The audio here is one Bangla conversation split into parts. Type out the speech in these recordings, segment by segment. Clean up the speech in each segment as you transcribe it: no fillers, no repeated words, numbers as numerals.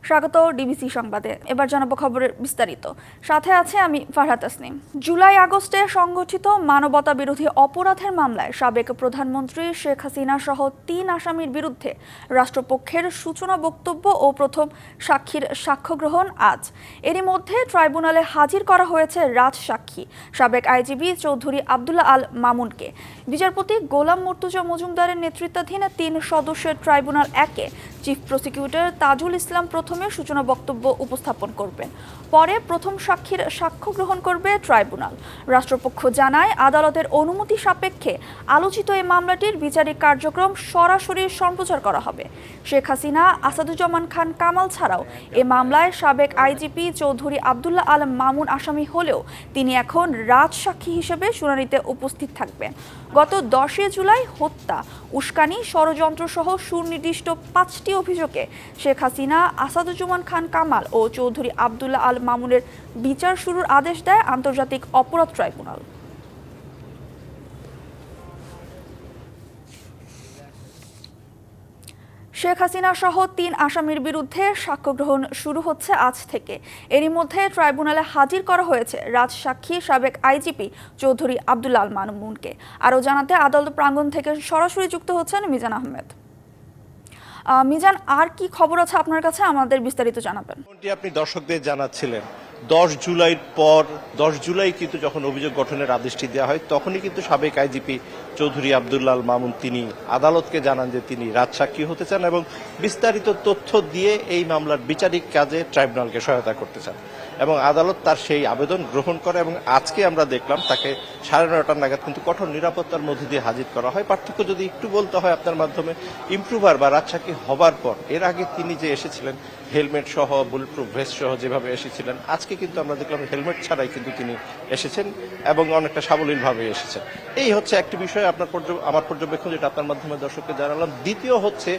স্বাগত ডিবিসি সংবাদে। এবার জানাবো খবরের বিস্তারিত। সাথে আছে আমি ফারহাত তাসনিম। জুলাই আগস্টে সংগঠিত মানবতা বিরোধী অপরাধের মামলায় সাবেক প্রধানমন্ত্রী শেখ হাসিনা সহ ৩ আসামির বিরুদ্ধে রাষ্ট্রপক্ষের সূচনা বক্তব্য ও প্রথম সাক্ষীর সাক্ষ্য গ্রহণ আজ। এরই মধ্যে ট্রাইব্যুনালে হাজির করা হয়েছে রাজসাক্ষী সাবেক আইজিপি চৌধুরী আব্দুল্লাহ আল মামুনকে। বিচারপতি গোলাম মুর্তুজা মজুমদারের নেতৃত্বাধীন ৩ সদস্যের tribunal ১-এ chief prosecutor Tajul Islam প্রথমে সূচনা বক্তব্য উপস্থাপন করবেন, পরে প্রথম সাক্ষীর সাক্ষ্য গ্রহণ করবে ট্রাইব্যুনাল। রাষ্ট্রপক্ষ জানায়, আদালতের অনুমতি সাপেক্ষে আলোচিত এই মামলাটির বিচারিক কার্যক্রম সরাসরি সম্প্রচার করা হবে। শেখ হাসিনা, আসাদুজ্জামান খান কামাল ছাড়াও এ মামলায় সাবেক আইজিপি চৌধুরী আব্দুল্লাহ আল মামুন আসামি হলেও তিনি এখন রাজসাক্ষী হিসেবে শুনানিতে উপস্থিত থাকবেন। গত 10 জুলাই হত্যা, উস্কানি, ষড়যন্ত্র সহ সুনির্দিষ্ট 5টি অভিযোগে শেখ হাসিনা, আসাদুজ্জামান খান কামাল ও চৌধুরী আব্দুল্লাহ আল মামুনের বিচার শুরুর আদেশ দেয় আন্তর্জাতিক অপরাধ ট্রাইব্যুনাল। শেখ হাসিনা সহ ৩ আসামির বিরুদ্ধে সাক্ষ্য গ্রহণ শুরু হচ্ছে আজ থেকে। এরই মধ্যে ট্রাইব্যুনালে হাজির করা হয়েছে রাজসাক্ষী সাবেক আইজিপি চৌধুরী আব্দুল্লাহ আল মামুনকে। আরও জানাতে আদালত প্রাঙ্গণ থেকে সরাসরি যুক্ত হচ্ছেন মিজান আহমেদ। মিজান, আর কি খবর আছে আপনার কাছে, আমাদের বিস্তারিত জানাবেন। আপনি দর্শকদের জানাচ্ছিলেন 10 জুলাইয়ের পর 10 জুলাই কিন্তু যখন অভিযোগ গঠনের আদেশটি দেওয়া হয়, তখনই কিন্তু সাবেক আইজিপি চৌধুরী আব্দুল্লাহ আল মামুন তিনি আদালতকে জানান যে তিনি রাজসাক্ষী হতে চান এবং বিস্তারিত তথ্য দিয়ে এই মামলার বিচারিক কাজে ট্রাইব্যুনালকে সহায়তা করতে চান, এবং আদালত তার সেই আবেদন গ্রহণ করে। এবং আজকে আমরা দেখলাম তাকে 9:30 নাগাদ কিন্তু কঠোর নিরাপত্তার মধ্যে দিয়ে হাজির করা হয়। পার্থক্য যদি একটু বলতে হয় আপনার মাধ্যমে, ইমপ্রুভার বা রাজসাক্ষী হবার পর এর আগে তিনি যে এসেছিলেন হেলমেট সহ, বুলেটপ্রুফ ভেস্ট সহ যেভাবে এসেছিলেন, আজকে কিন্তু আমরা দেখলাম হেলমেট ছাড়াই কিন্তু তিনি এসেছেন এবং অনেকটা সাবলীলভাবে এসেছেন। এই হচ্ছে একটি বিষয় আমার পর্যবেক্ষণ, যেটা আপনার মাধ্যমে দর্শককে জানালাম। দ্বিতীয় হচ্ছে,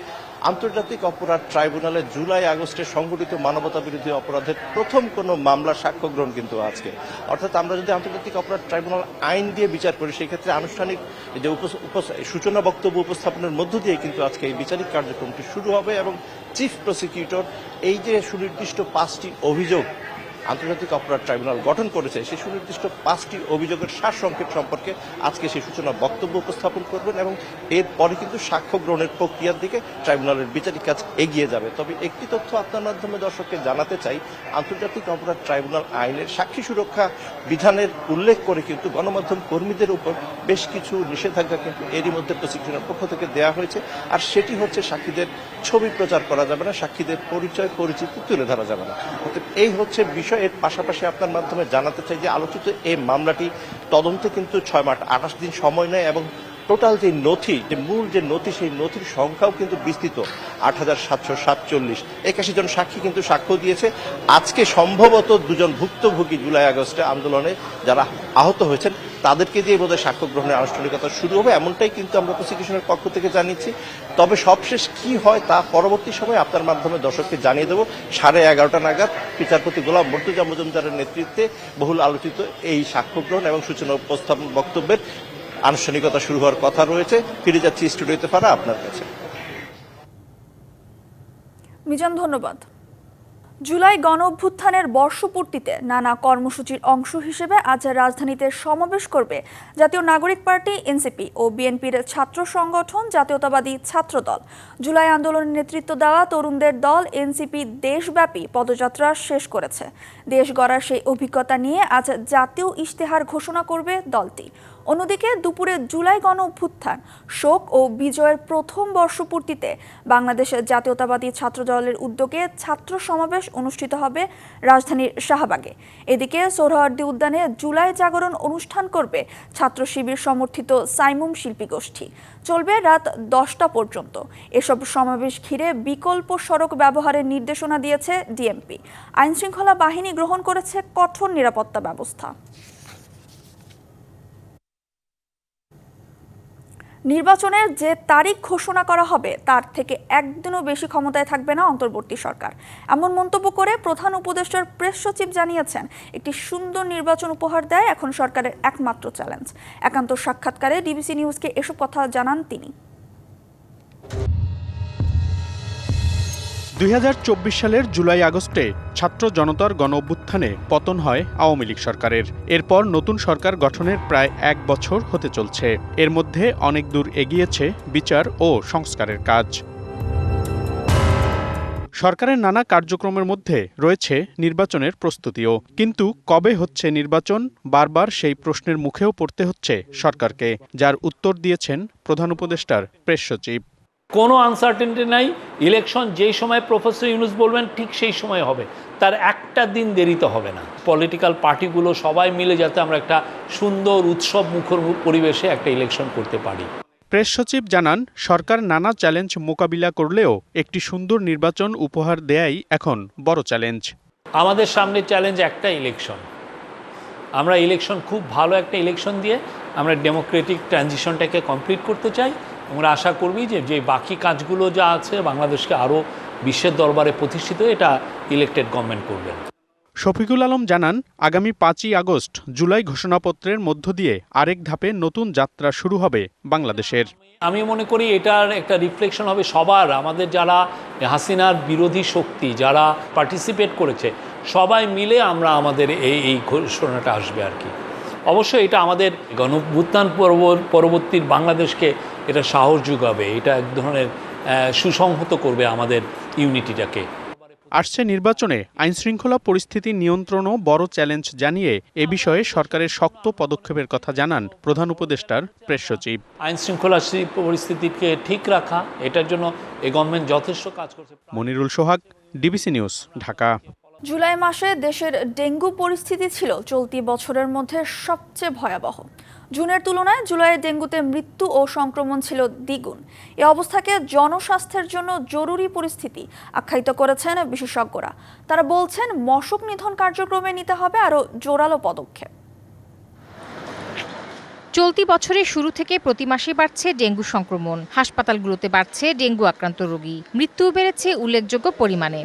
আন্তর্জাতিক অপরাধ ট্রাইব্যুনালে জুলাই আগস্টে সংঘটিত মানবতা বিরোধী অপরাধের প্রথম কোনো মামলার সাক্ষ্য গ্রহণ কিন্তু আজকে। অর্থাৎ আমরা যদি আন্তর্জাতিক অপরাধ ট্রাইব্যুনাল আইন দিয়ে বিচার করি, সেই ক্ষেত্রে আনুষ্ঠানিক যে সূচনা বক্তব্য উপস্থাপনের মধ্য দিয়ে কিন্তু আজকে এই বিচারিক কার্যক্রমটি শুরু হবে। এবং চিফ প্রসিকিউটর এই যে সুনির্দিষ্ট 5টি অভিযোগ আন্তর্জাতিক অপরাধ ট্রাইব্যুনাল গঠন করেছে, সেই সুনির্দিষ্ট 5টি অভিযোগের সারসংক্ষেপ সম্পর্কে আজকে সেই সূচনা বক্তব্য উপস্থাপন করবেন এবং এরপরে কিন্তু সাক্ষ্য গ্রহণের প্রক্রিয়ার দিকে ট্রাইব্যুনালের বিচারিক কাজ এগিয়ে যাবে। তবে একটি তথ্য আপনার মাধ্যমে দর্শককে জানাতে চাই, আন্তর্জাতিক অপরাধ ট্রাইব্যুনাল আইনের সাক্ষী সুরক্ষা বিধানের উল্লেখ করে কিন্তু গণমাধ্যম কর্মীদের উপর বেশ কিছু নিষেধাজ্ঞা কিন্তু এরই মধ্যে প্রসিকিউশনের পক্ষ থেকে দেওয়া হয়েছে। আর সেটি হচ্ছে, সাক্ষীদের ছবি প্রচার করা যাবে না, সাক্ষীদের পরিচয় পরিচিতি তুলে ধরা যাবে না। এই হচ্ছে বিষয়। এর পাশাপাশি আপনার মাধ্যমে জানাতে চাই যে আলোচিত এই মামলাটি তদন্তে কিন্তু 6 মাস 28 দিন সময় নেয় এবং টোটাল যে নথি, যে মূল যে নথি, সেই নথির সংখ্যাও কিন্তু বিস্তৃত 8747। 81 জন সাক্ষী কিন্তু সাক্ষ্য দিয়েছে। আজকে সম্ভবত 2 জন ভুক্তভোগী জুলাই আগস্টে আন্দোলনে যারা আহত হয়েছেন তাদেরকে দিয়ে বোধহয় সাক্ষ্য গ্রহণের আনুষ্ঠানিকতা শুরু হবে, এমনটাই কিন্তু আমরা প্রসিকিউশনের পক্ষ থেকে জানিয়েছি। তবে সবশেষ কি হয় তা পরবর্তী সময় আপনার মাধ্যমে দর্শককে জানিয়ে দেবো। 11:30 নাগাদ বিচারপতি গোলাম মুর্তুজা মজুমদারের নেতৃত্বে বহুল আলোচিত এই সাক্ষ্য গ্রহণ এবং সূচনা উপস্থাপন বক্তব্যের আনুষ্ঠানিকতা শুরু হওয়ার কথা রয়েছে। ফিরে যাচ্ছি স্টুডিওতে ফারা আপনার কাছে। মিজান, ধন্যবাদ। জুলাই গণ অভ্যুত্থানের বর্ষপূর্তিতে নানা কর্মসূচির অংশ হিসেবে আজ রাজধানীতে সমাবেশ করবে জাতীয় নাগরিক পার্টি এনসিপি ও বিএনপির ছাত্র সংগঠন জাতীয়তাবাদী ছাত্রদল। জুলাই আন্দোলনের নেতৃত্ব দেওয়া তরুণদের দল এনসিপি দেশব্যাপী পদযাত্রা শেষ করেছে। দেশ গড়ার সেই অভিজ্ঞতা নিয়ে আজ জাতীয় ইশতেহার ঘোষণা করবে দলটি। অন্যদিকে দুপুরে জুলাই গণ অভ্যুত্থান, শোক ও বিজয়ের প্রথম বর্ষপূর্তিতে বাংলাদেশের জাতীয়তাবাদী ছাত্রদলের উদ্যোগে ছাত্র সমাবেশ অনুষ্ঠিত হবে রাজধানীর শাহবাগে। এদিকে সোহরাওয়ার্দী উদ্যানে জুলাই জাগরণ অনুষ্ঠান করবে ছাত্র শিবির সমর্থিত সাইমুম শিল্পী গোষ্ঠী। চলবে রাত 10টা পর্যন্ত। এসব সমাবেশ ঘিরে বিকল্প সড়ক ব্যবহারের নির্দেশনা দিয়েছে ডিএমপি। আইনশৃঙ্খলা বাহিনী গ্রহণ করেছে কঠোর নিরাপত্তা ব্যবস্থা। নির্বাচনের যে তারিখ ঘোষণা করা হবে তার থেকে একদিনও বেশি ক্ষমতায় থাকবে না অন্তর্বর্তী সরকার, এমন মন্তব্য করে প্রধান উপদেষ্টার প্রেস সচিব জানিয়েছেন, একটি সুন্দর নির্বাচন উপহার দেয় এখন সরকারের একমাত্র চ্যালেঞ্জ। একান্ত সাক্ষাৎকারে ডিবিসি নিউজকে এসব কথা জানান তিনি। 2024 সালের জুলাই আগস্টে ছাত্র জনতার গণ অভ্যুত্থানে পতন হয় আওয়ামী লীগ সরকারের। এরপর নতুন সরকার গঠনের প্রায় 1 বছর হতে চলছে। এর মধ্যে অনেক দূর এগিয়েছে বিচার ও সংস্কারের কাজ। সরকারের নানা কার্যক্রমের মধ্যে রয়েছে নির্বাচনের প্রস্তুতিও। কিন্তু কবে হচ্ছে নির্বাচন, বারবার সেই প্রশ্নের মুখেও পড়তে হচ্ছে সরকারকে, যার উত্তর দিয়েছেন প্রধান উপদেষ্টার প্রেস সচিব। কোনো আনসার্টেনিটি নাই। ইলেকশন যেই সময় প্রফেসর ইউনূস বলবেন ঠিক সেই সময় হবে, তার একটা দিন দেরিতে হবে না। পলিটিক্যাল পার্টিগুলো সবাই মিলে যাতে আমরা একটা সুন্দর উৎসব মুখর পরিবেশে একটা ইলেকশন করতে পারি। প্রেস সচিব জানান, সরকার নানা চ্যালেঞ্জ মোকাবিলা করলেও একটি সুন্দর নির্বাচন উপহার দেয়াই এখন বড় চ্যালেঞ্জ। আমাদের সামনে চ্যালেঞ্জ একটা ইলেকশন। আমরা ইলেকশন খুব ভালো একটা ইলেকশন দিয়ে আমরা ডেমোক্রেটিক ট্রানজিশনটাকে কমপ্লিট করতে চাই। আমরা আশা করবি যে বাকি কাজগুলো যা আছে বাংলাদেশকে আরও বিশ্বের দরবারে প্রতিষ্ঠিত এটা ইলেক্টেড গভর্নমেন্ট করবেন। শফিকুল আলম জানান, আগামী 5ই আগস্ট জুলাই ঘোষণাপত্রের মধ্য দিয়ে আরেক ধাপে নতুন যাত্রা শুরু হবে বাংলাদেশের। আমি মনে করি এটার একটা রিফ্লেকশন হবে সবার, আমাদের যারা হাসিনার বিরোধী শক্তি যারা পার্টিসিপেট করেছে সবাই মিলে আমরা আমাদের এই ঘোষণাটা আসবে আর কি। অবশ্যই এটা আমাদের গণঅভ্যুত্থান পরবর্তী বাংলাদেশকে এটা সাহস যোগাবে, এটা এক ধরনের সুসংহত করবে আমাদের ইউনিটিটাকে। আসছে নির্বাচনে আইনশৃঙ্খলা পরিস্থিতি নিয়ন্ত্রণও বড় চ্যালেঞ্জ জানিয়ে এ বিষয়ে সরকারের শক্ত পদক্ষেপের কথা জানান প্রধান উপদেষ্টার প্রেস সচিব। আইনশৃঙ্খলা পরিস্থিতিকে ঠিক রাখা, এটার জন্য এই গভর্নমেন্ট যথেষ্ট কাজ করছে। মনিরুল সোহাগ, ডিবিসি নিউজ, ঢাকা। জুলাই মাসে দেশের ডেঙ্গু পরিস্থিতি ছিল চলতি বছরের মধ্যে সবচেয়ে ভয়াবহ। জুনের তুলনায় জুলাইয়ে ডেঙ্গুতে মৃত্যু ও সংক্রমণ ছিল দ্বিগুণ। এ অবস্থাকে জনস্বাস্থ্যের জন্য জরুরি পরিস্থিতি আখ্যায়িত করেছেন বিশেষজ্ঞরা। তারা বলছেন, মশক নিধন কার্যক্রমে নিতে হবে আরও জোরালো পদক্ষেপ। চলতি বছরের শুরু থেকে প্রতি মাসে বাড়ছে ডেঙ্গু সংক্রমণ, হাসপাতালগুলোতে বাড়ছে ডেঙ্গু আক্রান্ত রোগী, মৃত্যুও বেড়েছে উল্লেখযোগ্য পরিমাণে।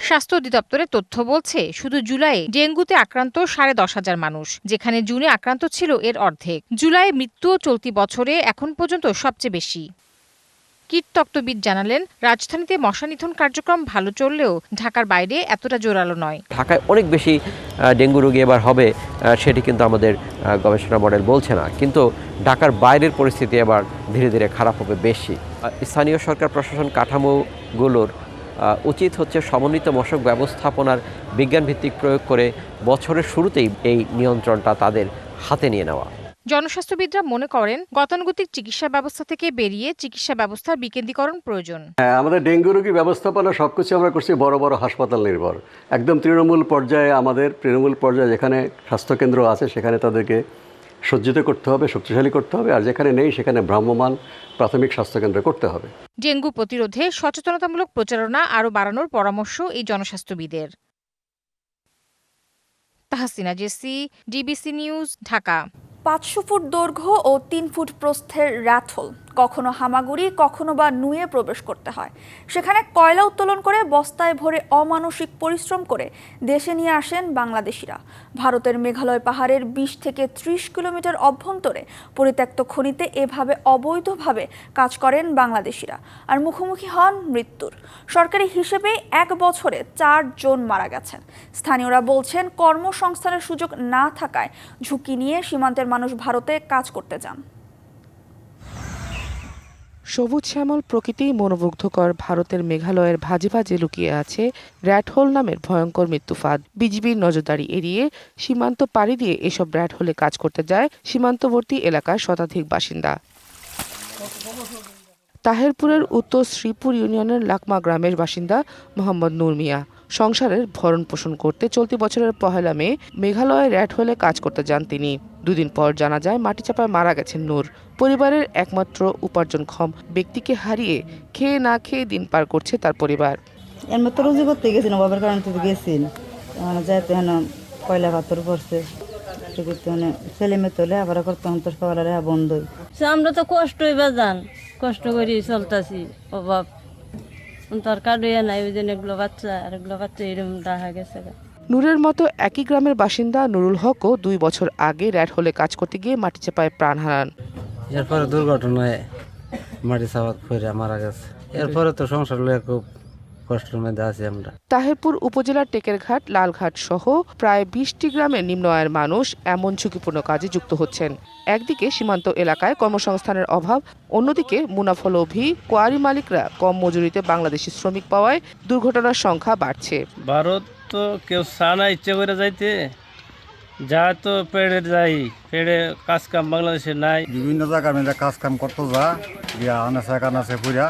স্বাস্থ্য অধিদপ্তরের তথ্য বলছে, শুধু জুলাইয়ে ডেঙ্গুতে আক্রান্ত 10,500 মানুষ, যেখানে জুনে আক্রান্ত ছিল এর অর্ধেক। জুলাইয়ে মৃত্যুও চলতি বছরে এখন পর্যন্ত সবচেয়ে বেশি। কীটতত্ত্ববিদ জানালেন, রাজধানীতে মশা নিধন কার্যক্রম ভালো চললেও ঢাকার বাইরে এতটা জোরালো নয়। ঢাকায় অনেক বেশি ডেঙ্গু রোগী এবার হবে সেটি কিন্তু আমাদের গবেষণা মডেল বলছে না, কিন্তু ঢাকার বাইরের পরিস্থিতি এবার ধীরে ধীরে খারাপ হবে বেশি। স্থানীয় সরকার প্রশাসন কাঠামোগুলোর উচিত হচ্ছে সমন্বিত মশক ব্যবস্থাপনার বিজ্ঞানভিত্তিক প্রয়োগ করে বছরের শুরুতেই এই নিয়ন্ত্রণটা তাদের হাতে নিয়ে নেওয়া। জনস্বাস্থ্যবিদরা মনে করেন, গতানুগতিক চিকিৎসা ব্যবস্থা থেকে বেরিয়ে চিকিৎসা ব্যবস্থার বিকেন্দ্রীকরণ প্রয়োজন। আমাদের ডেঙ্গু রোগী ব্যবস্থাপনা সবকিছু আমরা করছি বড় বড় হাসপাতাল নির্ভর। একদম তৃণমূল পর্যায়ে যেখানে স্বাস্থ্যকেন্দ্র আছে সেখানে তাদেরকে সজ্জিত করতে হবে, শক্তিশালী করতে হবে, আর যেখানে নেই সেখানে ভ্রাম্যমাণ প্রাথমিক স্বাস্থ্যকেন্দ্র করতে হবে। ডেঙ্গু প্রতিরোধে সচেতনতামূলক প্রচারণা আরও বাড়ানোর পরামর্শ এই জনস্বাস্থ্যবিদের। Tahsina Jessy, DBC news, Dhaka. 500 foot দৈর্ঘ্য ও 3 ফুট প্রস্থের র্যাটহোল কখনো হামাগুড়ি কখনো বা নুয়ে প্রবেশ করতে হয়। সেখানে কয়লা উত্তোলন করে বস্তায় ভরে অমানসিক পরিশ্রম করে দেশে নিয়ে আসেন বাংলাদেশিরা। ভারতের মেঘালয় পাহাড়ের 20 থেকে 30 কিলোমিটার অভ্যন্তরে পরিত্যক্ত খনিতে এভাবে অবৈধভাবে কাজ করেন বাংলাদেশিরা, আর মুখোমুখি হন মৃত্যুর। সরকারি হিসেবে 1 বছরে 4 জন মারা গেছেন। স্থানীয়রা বলছেন, কর্মসংস্থানের সুযোগ না থাকায় ঝুঁকি নিয়ে সীমান্তের মানুষ ভারতে কাজ করতে যান। সবুজ শ্যামল প্রকৃতি মনোমুগ্ধকর ভারতের মেঘালয়ের ভাজে ভাজে লুকিয়ে আছে র্যাটহোল নামের ভয়ঙ্কর মৃত্যুফাঁদ। বিজিবির নজরদারি এড়িয়ে সীমান্ত পাড়ি দিয়ে এসব র্যাটহোলে কাজ করতে যায় সীমান্তবর্তী এলাকার শতাধিক বাসিন্দা। তাহেরপুরের উত্তর শ্রীপুর ইউনিয়নের লাকমা গ্রামের বাসিন্দা মোহাম্মদ নূর মিয়া সংসারের ভরণ পোষণ করতে চলতি বছরের 1 মে মেঘালয়ের র্যাটহোলে কাজ করতে যান তিনি। 2 দিন পর জানা যায় মাটিচাপায় মারা গেছেন নূর। পরিবারের একমাত্র উপার্জনক্ষম ব্যক্তিকে হারিয়ে খেয়ে না খেয়ে দিন পার করছে তার পরিবার। এর মতো রুজি করতে গেছিল, বাবার কারণে তো গেছিল, যাইতে কয়লা পাথর পড়ছে, ছেলে মেয়ে তোলে আবার করতে তো সকালে বন্ধই। আমরা তো কষ্টই বাজান, কষ্ট করি চলতেছি, অভাব তোর কার্ডইয়া নাই, ওই জন্য এগুলো বাচ্চা এরকম দেখা গেছে। নূরের মতো একই গ্রামের বাসিন্দা নুরুল হকও 2 বছর আগে র্যাটহোলে কাজ করতে গিয়ে মাটিচাপায় প্রাণ হারান। এরপরে দুর্ঘটনায় মাটি চাপা পড়ে মারা গেছে। এরপরে তো সংসার লইয়া খুব কষ্টের মধ্যে আছি আমরা। তাহিরপুর উপজেলার টেকেরঘাট, লালঘাট সহ প্রায় 20টি গ্রামের নিম্ন আয়ের মানুষ এমন ঝুঁকিপূর্ণ কাজে যুক্ত হচ্ছেন। একদিকে সীমান্ত এলাকায় কর্মসংস্থানের অভাব, অন্যদিকে মুনাফালোভী কোয়ারি মালিকরা কম মজুরিতে বাংলাদেশি শ্রমিক পাওয়ায় দুর্ঘটনার সংখ্যা বাড়ছে। ভারত তো কেউ সানা ইচ্ছে করে যাইতে যা তো পেড়ে যাই, পেড়ে কাজ কাম বাংলাদেশে নাই। বিভিন্ন জায়গার মধ্যে কাজ কাম করতে যা ইয়া আনাচে কানাচে পুরা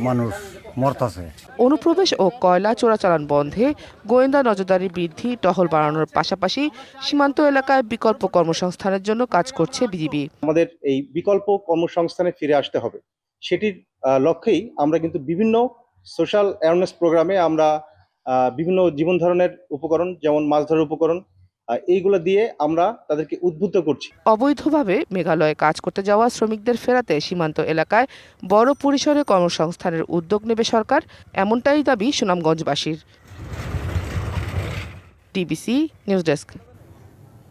মানুষ মরতাছে। অনুপ্রবেশ ও কয়লা চোরাচালান বন্ধে গোয়েন্দা নজরদারি বৃদ্ধি, টহল বাড়ানোর পাশাপাশি সীমান্ত এলাকায় বিকল্প কর্মসংস্থানের জন্য কাজ করছে বিজিবি। আমাদের এই বিকল্প কর্মসংস্থানে ফিরে আসতে হবে, সেটির লক্ষ্যেই আমরা কিন্তু বিভিন্ন সোশ্যাল অ্যাওয়ারনেস প্রোগ্রামে আমরা বিভিন্ন জীবন ধরনের উপকরণ, যেমন মাছ ধরার উপকরণ, এইগুলো দিয়ে আমরা তাদেরকে উদ্বুদ্ধ করছি। অবৈধভাবে মেঘালয়ে কাজ করতে যাওয়া শ্রমিকদের ফেরাতে সীমান্ত এলাকায় বড় পরিসরে কর্মসংস্থানের উদ্যোগ নেবে সরকার, এমনটাই দাবি সুনামগঞ্জবাসীর। DBC news desk.